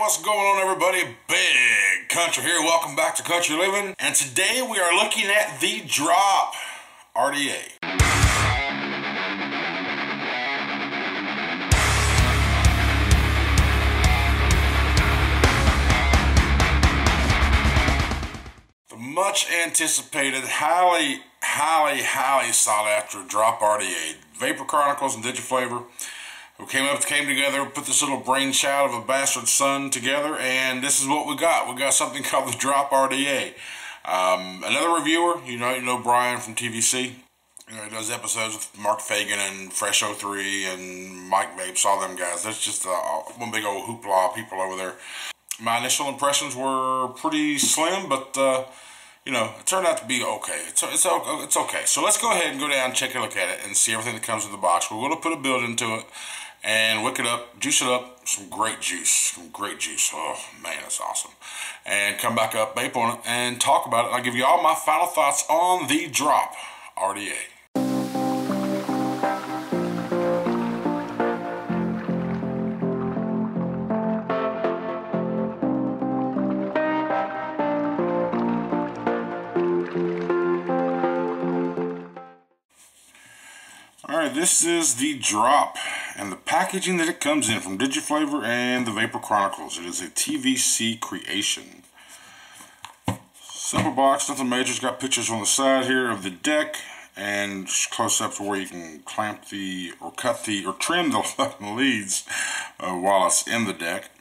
What's going on, everybody? Big Country here. Welcome back to Country Living. And today we are looking at the Drop RDA. The much anticipated, highly sought after Drop RDA. Vapor Chronicles and DigiFlavor who came together, put this little brainchild of a bastard son together, and this is what we got. We got something called the Drop RDA. Another reviewer, you know Brian from TVC. He does episodes with Mark Fagan and Fresh 03 and Mike Vapes, all them guys. That's just one big old hoopla of people over there. My initial impressions were pretty slim, but it turned out to be okay. It's okay. So let's go ahead and go down and take a look at it and see everything that comes in the box. We're going to put a build into it and wick it up, juice it up. Some great juice. Oh man, that's awesome. And come back up, vape on it, and talk about it. I'll give you all my final thoughts on the Drop RDA. Alright, this is the Drop and the packaging that it comes in from DigiFlavor and the Vapor Chronicles. It is a TVC creation. Simple box, nothing major. It's got pictures on the side here of the deck and close up to where you can clamp the, or cut the, or trim the leads while it's in the deck.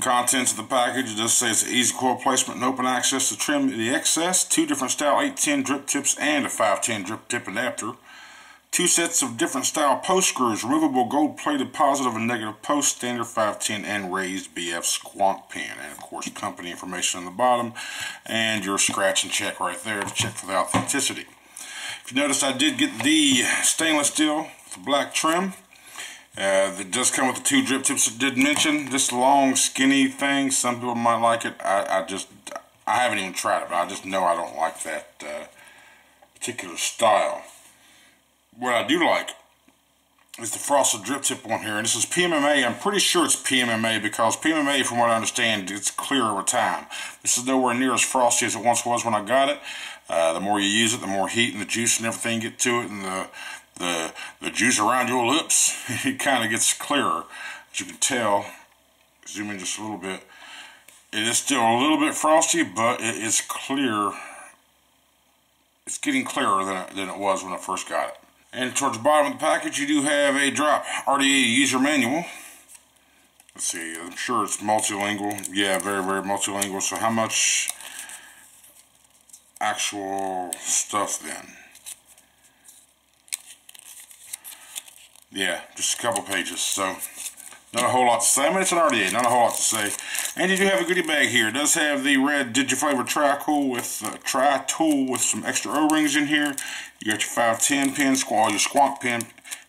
Contents of the package, it does say it's an easy coil placement and open access to trim the excess. 2 different style 810 drip tips and a 510 drip tip adapter. 2 sets of different style post screws, removable gold plated positive and negative post, standard 510 and raised BF squonk pin, and of course company information on the bottom and your scratch and check right there to check for the authenticity. If you notice, I did get the stainless steel with the black trim. That does come with the 2 drip tips I did mention. This long skinny thing, some people might like it. I haven't even tried it, but I just know I don't like that particular style. What I do like is the frosted drip tip on here, and this is PMMA. I'm pretty sure it's PMMA because PMMA, from what I understand, gets clear over time. This is nowhere near as frosty as it once was when I got it. The more you use it, the more heat and the juice and everything get to it, and the juice around your lips, it kind of gets clearer. As you can tell, zoom in just a little bit. It is still a little bit frosty, but it is clear. It's getting clearer than it was when I first got it. And towards the bottom of the package, you do have a Drop RDA user manual. Let's see, I'm sure it's multilingual. Yeah, very, very multilingual. So how much actual stuff then? Yeah, just a couple pages. So not a whole lot to say. I mean, it's an RDA, not a whole lot to say. And you do have a goodie bag here. It does have the red DigiFlavor tri-tool with some extra O-rings in here. You got your 510 pin, your squonk pin.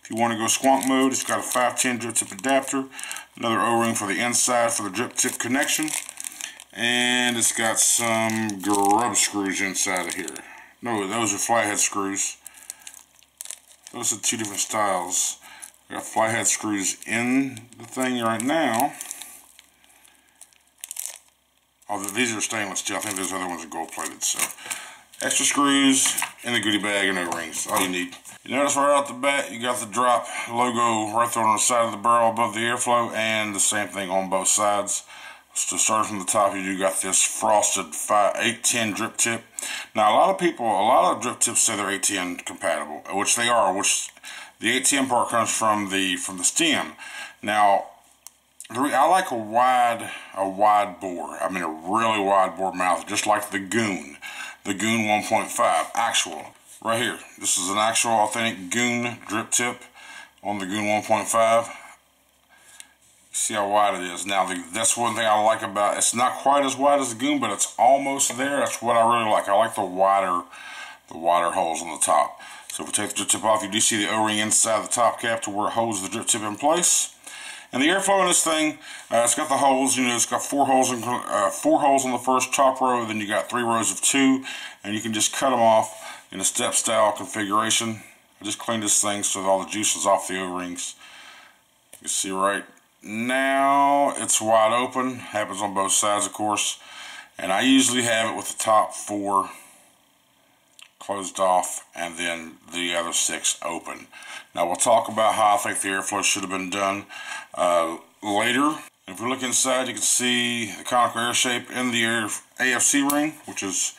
If you want to go squonk mode, it's got a 510 drip tip adapter. Another O-ring for the inside for the drip tip connection. And it's got some grub screws inside of here. No, those are flathead screws. Those are 2 different styles. Got flathead screws in the thing right now. Oh, these are stainless steel. I think those other ones are gold plated. So, extra screws in the goodie bag and O-rings. All you need. You notice right off the bat, you got the Drop logo right there on the side of the barrel above the airflow, and the same thing on both sides. So, starting from the top, you do got this frosted 810 drip tip. Now, a lot of drip tips say they're 810 compatible, which they are. Which the 810 part comes from the stem. Now, I like a wide bore. I mean, a really wide bore mouth, just like the Goon 1.5 actual. Right here, this is an actual authentic Goon drip tip on the Goon 1.5. See how wide it is. Now, that's one thing I like about it. It's not quite as wide as the Goon, but it's almost there. That's what I really like. I like the wider holes on the top. So if we take the drip tip off, you do see the O-ring inside the top cap to where it holds the drip tip in place. And the airflow in this thing, it's got the holes. It's got 4 holes on the first top row. Then you got 3 rows of 2, and you can just cut them off in a step style configuration. I just cleaned this thing so that all the juice is off the O-rings. You can see right now it's wide open. Happens on both sides, of course. And I usually have it with the top 4 closed off and then the other 6 open. Now we'll talk about how I think the airflow should have been done later. If we look inside, you can see the conical air shape in the AFC ring, which is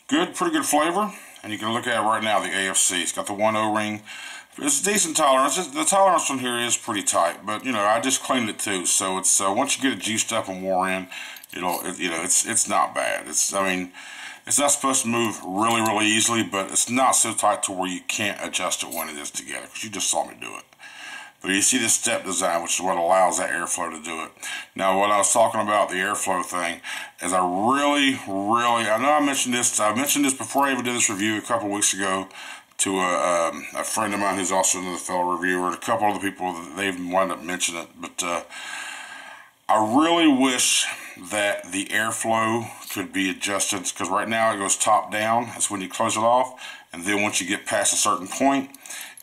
good, pretty good flavor. And you can look at it right now, the AFC. It's got the 1 O-ring. It's a decent tolerance. The tolerance on here is pretty tight, but you know, I just cleaned it too. So it's once you get it juiced up and wore in, it's not bad. I mean, it's not supposed to move really easily, but it's not so tight to where you can't adjust it when it is together, because you just saw me do it. But you see the step design, which is what allows that airflow to do it. Now, what I was talking about, the airflow thing, is I know I mentioned this before I even did this review a couple weeks ago to a friend of mine who's also another fellow reviewer, and a couple other people that they've wound up mentioning it. But I really wish that the airflow could be adjusted, because right now it goes top down. That's when you close it off, and then once you get past a certain point,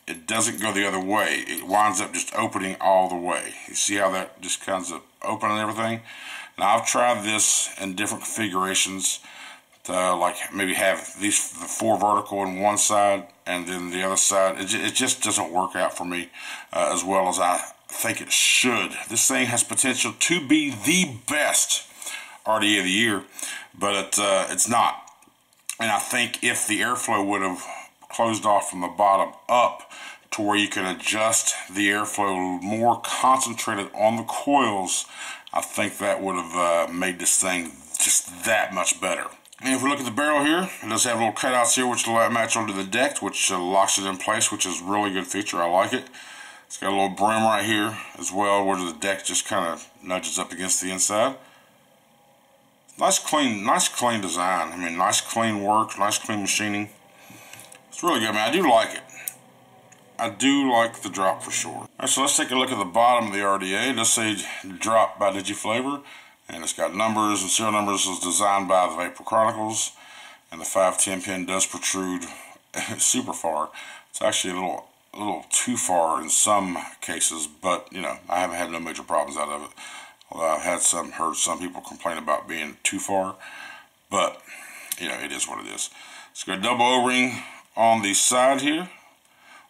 it doesn't go the other way. It winds up just opening all the way. You see how that just kind of open and everything? Now I've tried this in different configurations to like maybe have the 4 vertical on one side and then the other side. It just doesn't work out for me as well as I think it should. This thing has potential to be the best RDA of the year, but it's not. And I think if the airflow would have closed off from the bottom up to where you can adjust the airflow more concentrated on the coils, I think that would have made this thing just that much better. And if we look at the barrel here, it does have little cutouts here which match onto the deck, which locks it in place, which is a really good feature. I like it. It's got a little brim right here as well, where the deck just kind of nudges up against the inside. Nice clean design. I mean, nice clean work, nice clean machining. It's really good, man. I do like it. I do like the drop for sure. Alright, so let's take a look at the bottom of the RDA. It does say drop by DigiFlavor, and it's got numbers and serial numbers. It's designed by the Vapin Chronicles, and the 510 pin does protrude super far. It's actually a little too far in some cases, but you know, I haven't had no major problems out of it. Although I've heard some people complain about being too far, but you know, it is what it is. It's got a double O-ring on the side here,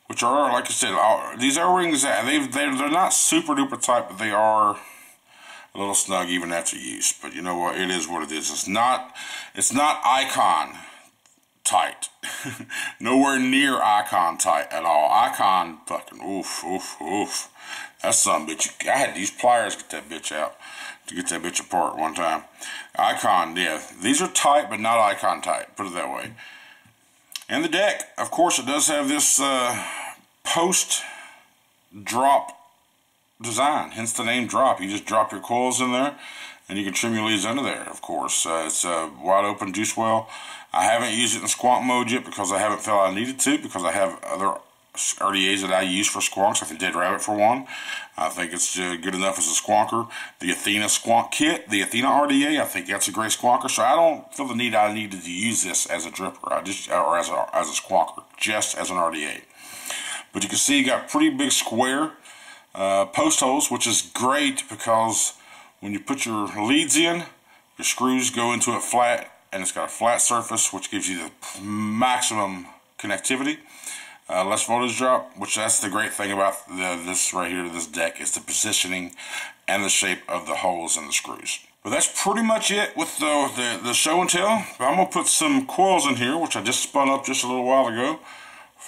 which are, like I said, these O-rings, they're not super duper tight, but they are a little snug even after use. But you know what, it is what it is. It's not Icon tight. Nowhere near Icon tight at all. Icon fucking oof. That's some bitch. I had these pliers get that bitch out to get that bitch apart one time. Icon, yeah, these are tight, but not Icon tight. Put it that way. And the deck, of course, it does have this post-drop design, hence the name drop. You just drop your coils in there, and you can trim your leads under there, of course. It's a wide open juice well. I haven't used it in squonk mode yet because I haven't felt I needed to, because I have other RDAs that I use for squonks, like the Dead Rabbit for one. I think it's good enough as a squonker. The Athena squonk kit, the Athena RDA, I think that's a great squonker. So I don't feel the need I needed to use this as a dripper, or as a squonker, just as an RDA. But you can see you got pretty big square post holes, which is great because when you put your leads in, your screws go into it flat, and it's got a flat surface, which gives you the maximum connectivity. Less voltage drop, which that's the great thing about this right here, this deck, is the positioning and the shape of the holes and the screws. But that's pretty much it with the show and tell. But I'm going to put some coils in here, which I just spun up just a little while ago.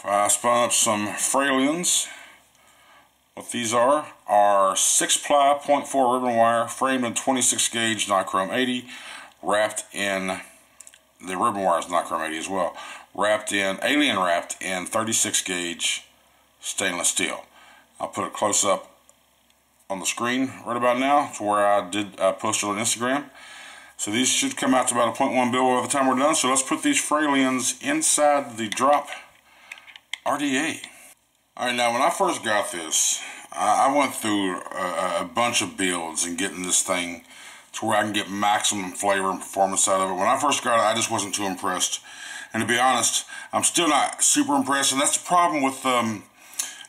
I spun up some Fralians. What these are 6-ply 0.4 ribbon wire framed in 26 gauge nichrome 80, wrapped in, the ribbon wire is nichrome 80 as well, alien wrapped in 36 gauge stainless steel. I'll put a close up on the screen right about now to where I did post it on Instagram. So these should come out to about a 0.1 bill by the time we're done. So let's put these Fralians inside the drop RDA. Alright, now when I first got this, I went through a bunch of builds and getting this thing to where I can get maximum flavor and performance out of it. When I first got it, I just wasn't too impressed. And to be honest, I'm still not super impressed, and that's the problem with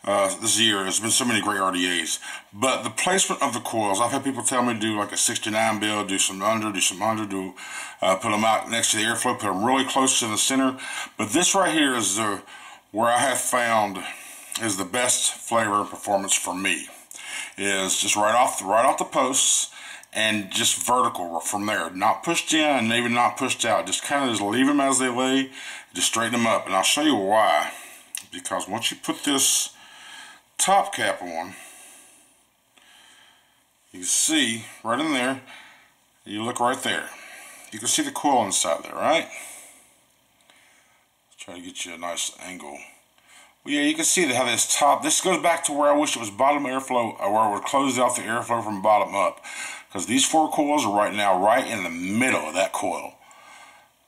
this year. There's been so many great RDAs. But the placement of the coils, I've had people tell me to do like a 69 build, do some under, put them out next to the airflow, put them really close to the center. But this right here is where I have found is the best flavor and performance for me. Is just right off the posts and just vertical from there. Not pushed in and maybe not pushed out. Just kind of just leave them as they lay, just straighten them up. And I'll show you why. Because once you put this top cap on, you can see right in there, you look right there. You can see the coil inside there, right? Let's try to get you a nice angle. Well, yeah, you can see how this top, this goes back to where I wish it was bottom airflow, or where I would close off the airflow from bottom up. Because these 4 coils are right now right in the middle of that coil.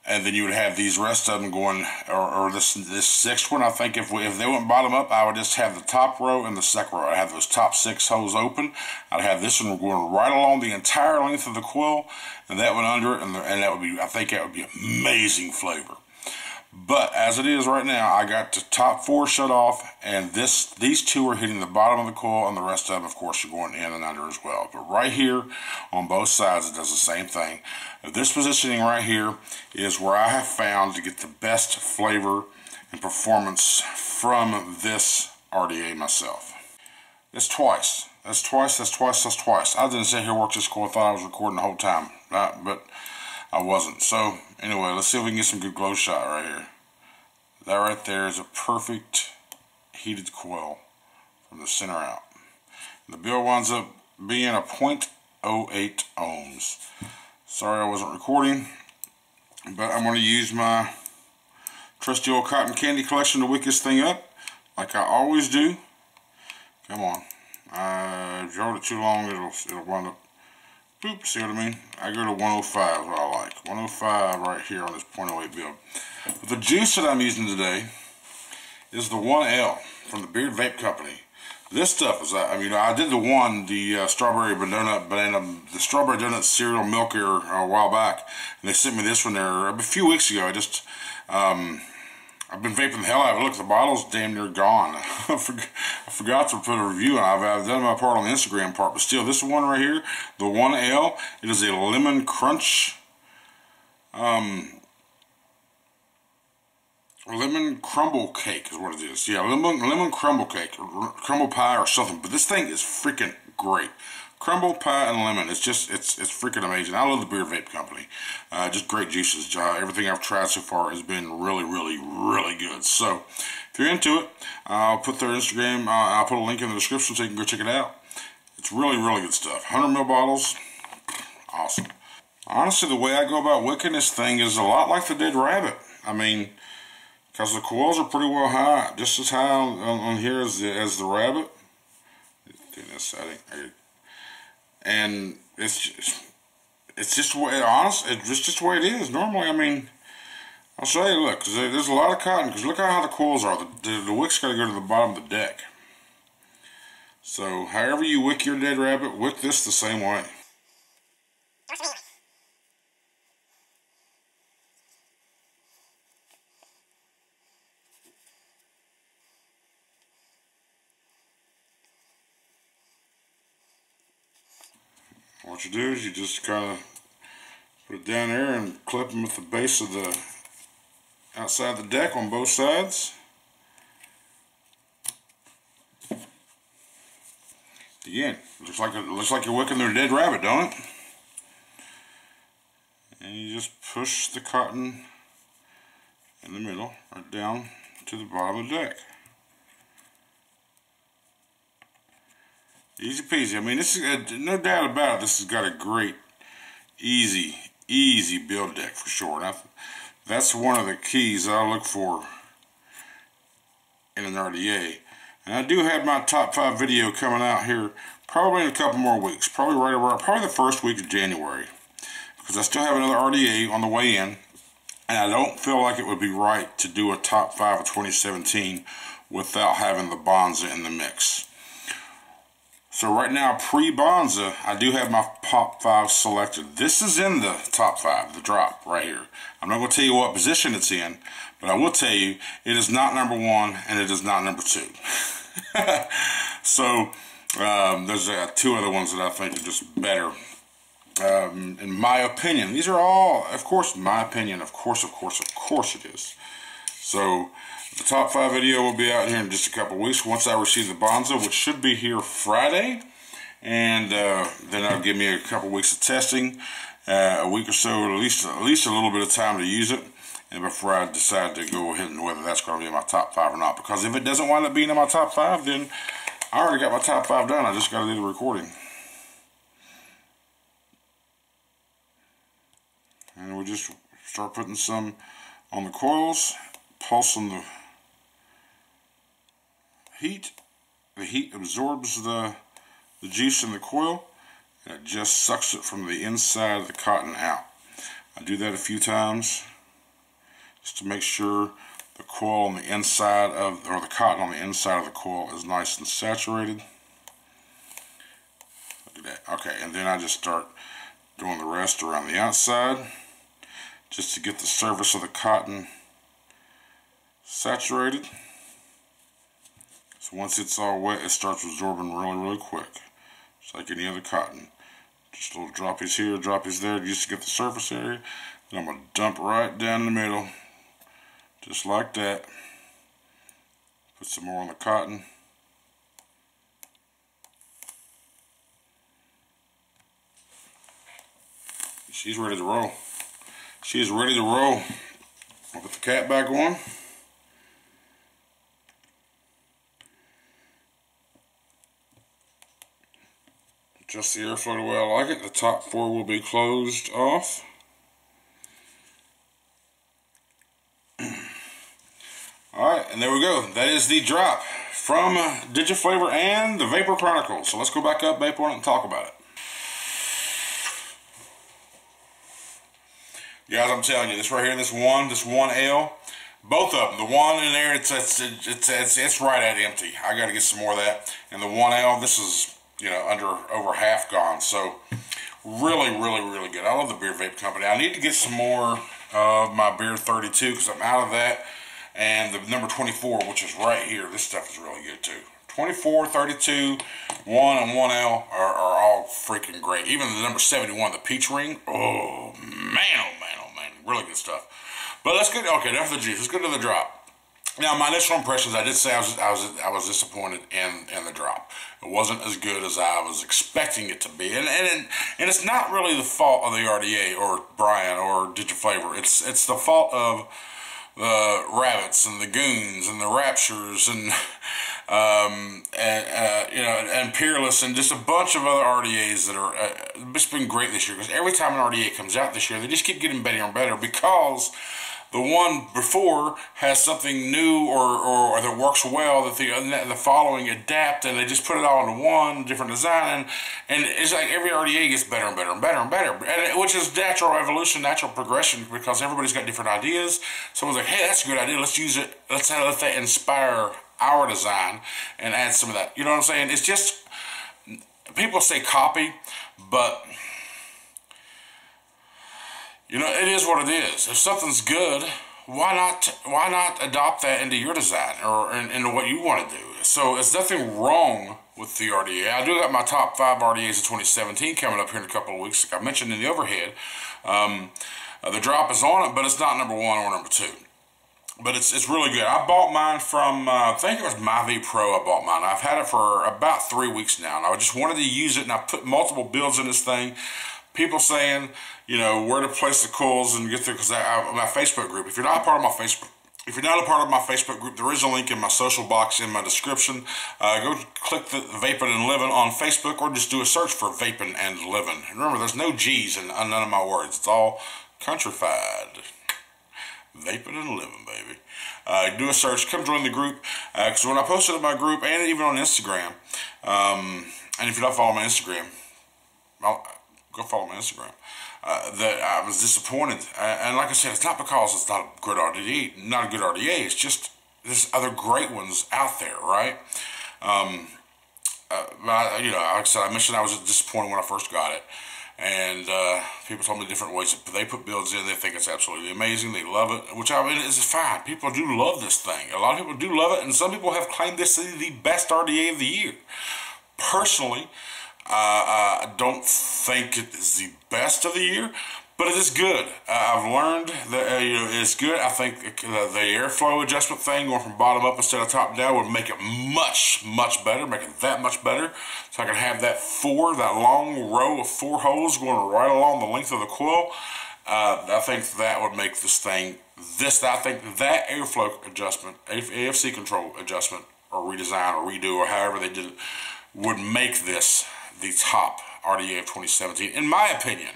And then you would have these rest of them going, or this 6th one, I think if they went bottom up, I would just have the top row and the second row. I'd have those top 6 holes open. I'd have this one going right along the entire length of the coil, and that one under it, and that would be, I think that would be amazing flavor. But as it is right now, I got the top 4 shut off, and these 2 are hitting the bottom of the coil, and the rest of them, of course, are going in and under as well. But right here, on both sides, it does the same thing. This positioning right here is where I have found to get the best flavor and performance from this RDA myself. That's twice. That's twice, that's twice, that's twice. I didn't sit here and work this coil. I thought I was recording the whole time, right? But I wasn't. So anyway, let's see if we can get some good glow shot right here. That right there is a perfect heated coil from the center out. The bill winds up being a 0.08 ohms. Sorry I wasn't recording, but I'm going to use my trusty old cotton candy collection to wick this thing up like I always do. Come on. If you hold it too long, it'll wind up. Boop, see what I mean? I go to 105 is what I like. 105 right here on this 0.08 build. But the juice that I'm using today is the 1L from the Beard Vape Company. This stuff is, I mean, I did the strawberry banana, the strawberry donut cereal milk here a while back, and they sent me this one there a few weeks ago. I've been vaping the hell out of it. Look, the bottle's damn near gone. I forgot to put a review on it. I've done my part on the Instagram part, but still, this one right here, the 1L, it is a lemon crunch, lemon crumble cake is what it is. Yeah, lemon crumble cake, or crumble pie or something. But this thing is freaking great. Crumble pie and lemon. It's freaking amazing. I love the Beard Vape Company. Just great juices. Everything I've tried so far has been really, really, really good. So if you're into it, I'll put their Instagram. I'll put a link in the description so you can go check it out. It's really, really good stuff. 100 ml bottles. Awesome. Honestly, the way I go about wicking this thing is a lot like the Dead Rabbit. I mean, because the coils are pretty well high, just as high on here as the Rabbit. Do this setting. And it's just the way, honestly, it's just the way it is. Normally, I mean, I'll show you, look, because there's a lot of cotton, because look how the coils are. The wick's got to go to the bottom of the deck. So, however you wick your Dead Rabbit, wick this the same way. What you do is you just kind of put it down there and clip them with the base of the outside the deck on both sides. Again, looks like you're wicking their Dead Rabbit, don't it? And you just push the cotton in the middle, right down to the bottom of the deck. Easy peasy. I mean, this is no doubt about it. This has got a great, easy build deck for sure. And that's one of the keys that I look for in an RDA. And I do have my top 5 video coming out here, probably in a couple more weeks. Probably right around, probably the first week of January, because I still have another RDA on the way in, and I don't feel like it would be right to do a top 5 of 2017 without having the Bonza in the mix. So right now, pre-Bonza, I do have my top 5 selected. This is in the top 5, the drop right here. I'm not going to tell you what position it's in, but I will tell you it is not number 1 and it is not number 2. So there's two other ones that I think are just better. In my opinion, these are all, of course, my opinion. Of course it is. So the top 5 video will be out here in just a couple weeks once I receive the Bonzo, which should be here Friday, and then that'll give me a couple weeks of testing, a week or so, at least a little bit of time to use it, and before I decide to go ahead and whether that's going to be in my top 5 or not. Because if it doesn't wind up being in my top 5, then I already got my top 5 done. I just got to do the recording. And we'll just start putting some on the coils, pulsing the heat. The heat absorbs the juice in the coil, and it just sucks it from the inside of the cotton out. I do that a few times just to make sure the coil on the inside of, or the cotton on the inside of the coil is nice and saturated. Look at that. Okay, and then I just start doing the rest around the outside just to get the surface of the cotton saturated. So once it's all wet, it starts absorbing really quick, just like any other cotton. Just little droppies here, droppies there, just to get the surface area. Then I'm going to dump right down in the middle, just like that. Put some more on the cotton. She's ready to roll. She is ready to roll. I'll put the cap back on. Adjust the airflow the way I like it. The top 4 will be closed off. Alright, and there we go. That is the drop from DigiFlavor and the Vapor Chronicles. So let's go back up, vape on it, and talk about it. Guys, I'm telling you, this right here, this 1L, both of them, the one in there, it's right at empty. I got to get some more of that. And the 1L, this is, you know, over half gone. So really good. I love the Beer Vape Company. I need to get some more of my Beer 32 because I'm out of that. And the number 24, which is right here, this stuff is really good too. 24, 32, 1, and 1L are all freaking great. Even the number 71, the Peach Ring, oh man, really good stuff. But let's get, okay, enough of the juice. Let's go to the drop. Now, my initial impressions, I did say I was disappointed in the drop. It wasn't as good as I was expecting it to be, and it's not really the fault of the RDA or Brian or DigiFlavor. It's the fault of the Rabbits and the Goons and the Raptures and you know, and Peerless and just a bunch of other RDAs that are it's been great this year, because every time an RDA comes out this year, they just keep getting better and better, because the one before has something new or that works well that the following adapt, and they just put it all into one different design, and it's like every RDA gets better and better and better and better, which is natural evolution, natural progression, because everybody's got different ideas. Someone's like, hey, that's a good idea, let's use it, let's let that inspire our design and add some of that. You know what I'm saying? It's just, people say copy, but you know, it is what it is. If something's good, why not adopt that into your design or into what you want to do? So there's nothing wrong with the RDA. I do got my top 5 RDAs of 2017 coming up here in a couple of weeks, like I mentioned in the overhead. The drop is on it, but it's not number 1 or number 2. But it's really good. I bought mine from, I think it was MyV Pro I bought mine. I've had it for about 3 weeks now, and I just wanted to use it, and I put multiple builds in this thing. People saying, you know, where to place the coils and get through, because my Facebook group, if you're not a part of my Facebook group, there is a link in my social box in my description. Go click the Vapin and Livin on Facebook, or just do a search for Vapin and Livin. Remember, there's no G's in none of my words. It's all countrified. Vapin and Livin, baby. Do a search. Come join the group. Because when I posted in my group, and even on Instagram, and if you don't follow my Instagram, go follow my Instagram. That I was disappointed, and like I said, it's not because it's not a good RDA, It's just there's other great ones out there, right? But you know, like I said, I mentioned I was disappointed when I first got it, And people told me different ways that they put builds in. They think it's absolutely amazing. They love it, which I mean is fine. People do love this thing. A lot of people do love it, and some people have claimed this to be the best RDA of the year. Personally, I don't think it is the best of the year, but it is good. I've learned that it's good. I think the airflow adjustment thing, going from bottom up instead of top down, would make it much, much better, make it that much better. So I can have that long row of 4 holes going right along the length of the coil. I think that would make this thing, I think that airflow adjustment, AFC control adjustment, or redesign, or redo, or however they did it, would make this the top RDA of 2017, in my opinion.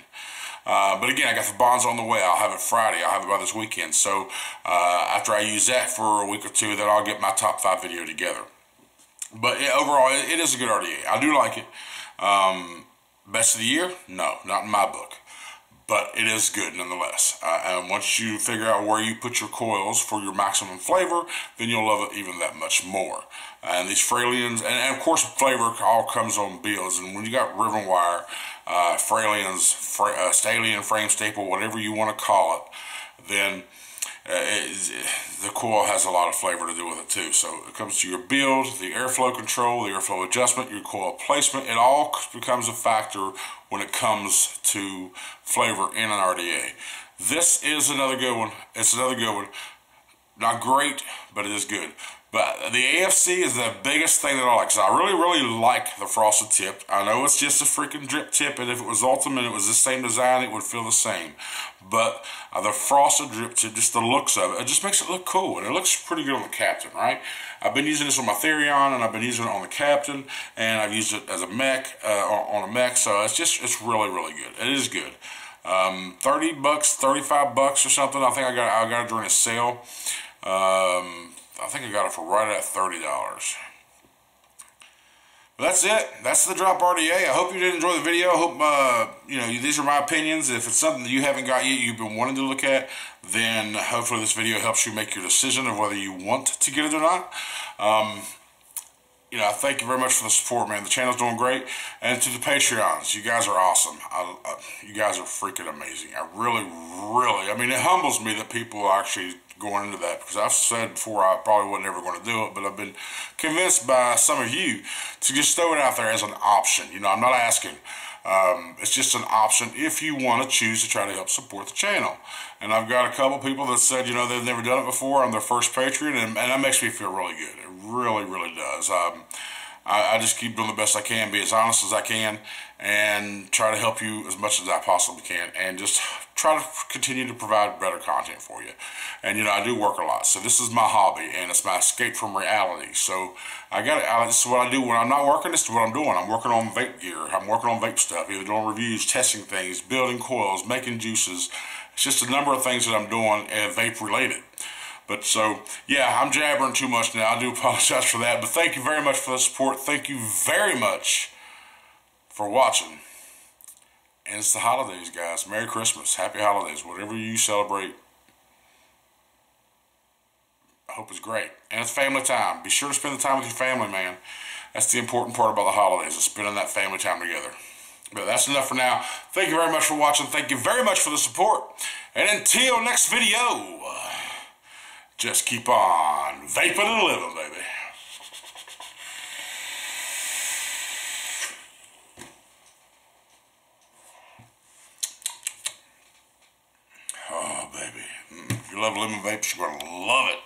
But again, I got the bonds on the way. I'll have it Friday. I'll have it by this weekend. So after I use that for a week or two, then I'll get my top 5 video together. But yeah, overall, it is a good RDA. I do like it. Best of the year? No, not in my book. But it is good nonetheless. And once you figure out where you put your coils for your maximum flavor, then you'll love it even that much more. And these Fralians, and of course flavor all comes on bills. And when you got ribbon wire, Fralians, Stallion, frame staple, whatever you want to call it, then the coil has a lot of flavor to do with it too. So it comes to your build, the airflow control, the airflow adjustment, your coil placement. It all becomes a factor when it comes to flavor in an RDA. This is another good one. It's another good one. Not great, but it is good. But the AFC is the biggest thing that I like. So I really, really like the frosted tip. I know it's just a freaking drip tip, and if it was Ultimate, it was the same design, it would feel the same. But the frosted drip tip, just the looks of it, it just makes it look cool, and it looks pretty good on the Captain, right? I've been using this on my Therion, and I've been using it on the Captain, and I've used it as a mech, on a mech, so it's really, really good. It is good. 30 bucks, 35 bucks or something. I think I got it during a sale. I think I got it for right at $30. But that's it. That's the drop RDA. I hope you did enjoy the video. I hope, these are my opinions. If it's something that you haven't got yet, you've been wanting to look at, then hopefully this video helps you make your decision of whether you want to get it or not. I thank you very much for the support, man. The channel's doing great. And to the Patreons, you guys are awesome. You guys are freaking amazing. I mean, it humbles me that people are actually going into that, because I've said before I probably wasn't ever going to do it, but I've been convinced by some of you to just throw it out there as an option. I'm not asking. It's just an option if you want to choose to try to help support the channel. And I've got a couple people that said, they've never done it before on their first Patreon, and that makes me feel really good. It really, really does. I just keep doing the best I can, be as honest as I can, and try to help you as much as I possibly can, and just try to continue to provide better content for you. And I do work a lot, so this is my hobby, and it's my escape from reality. So this is what I do when I'm not working. This is what I'm doing. I'm working on vape gear. I'm working on vape stuff, either doing reviews, testing things, building coils, making juices. It's just a number of things that I'm doing vape related. But so, yeah, I'm jabbering too much now. I do apologize for that. But thank you very much for the support. Thank you very much for watching. And it's the holidays, guys. Merry Christmas. Happy holidays. Whatever you celebrate, I hope it's great. And it's family time. Be sure to spend the time with your family, man. That's the important part about the holidays, is spending that family time together. But that's enough for now. Thank you very much for watching. Thank you very much for the support. And until next video, just keep on vaping and living, baby. Oh, baby. If you love living vapes, you're going to love it.